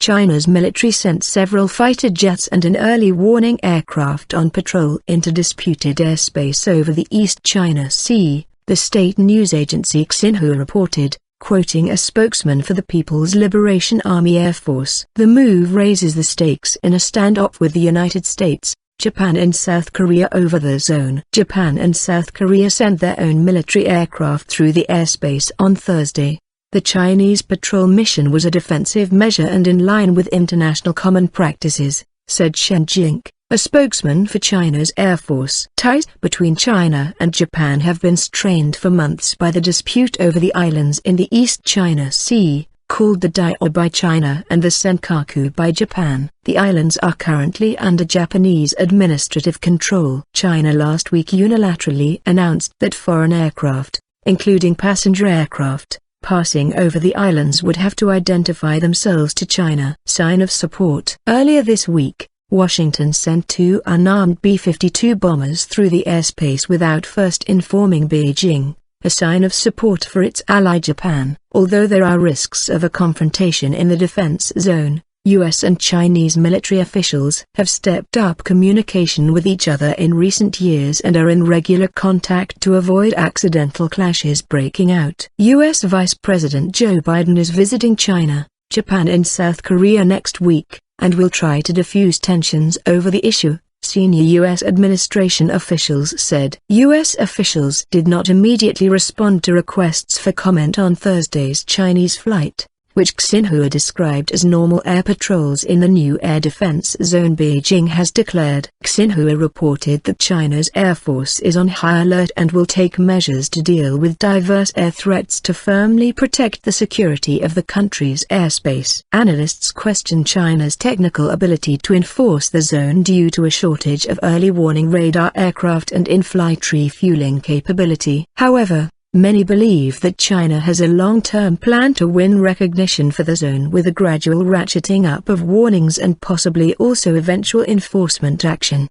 China's military sent several fighter jets and an early warning aircraft on patrol into disputed airspace over the East China Sea, the state news agency Xinhua reported, quoting a spokesman for the People's Liberation Army Air Force. The move raises the stakes in a standoff with the United States, Japan and South Korea over the zone. Japan and South Korea sent their own military aircraft through the airspace on Thursday. The Chinese patrol mission was a defensive measure and in line with international common practices, said Shen Jinke, a spokesman for China's Air Force. Ties between China and Japan have been strained for months by the dispute over the islands in the East China Sea, called the Diaoyu by China and the Senkaku by Japan. The islands are currently under Japanese administrative control. China last week unilaterally announced that foreign aircraft, including passenger aircraft, passing over the islands would have to identify themselves to China. Sign of support. Earlier this week, Washington sent 2 unarmed B-52 bombers through the airspace without first informing Beijing, a sign of support for its ally Japan. Although there are risks of a confrontation in the defense zone, U.S. and Chinese military officials have stepped up communication with each other in recent years and are in regular contact to avoid accidental clashes breaking out. U.S. Vice President Joe Biden is visiting China, Japan and South Korea next week, and will try to diffuse tensions over the issue, senior U.S. administration officials said. U.S. officials did not immediately respond to requests for comment on Thursday's Chinese flight, which Xinhua described as normal air patrols in the new air defense zone Beijing has declared. Xinhua reported that China's Air Force is on high alert and will take measures to deal with diverse air threats to firmly protect the security of the country's airspace. Analysts question China's technical ability to enforce the zone due to a shortage of early warning radar aircraft and in-flight refueling capability. However, many believe that China has a long-term plan to win recognition for the zone with a gradual ratcheting up of warnings and possibly also eventual enforcement action.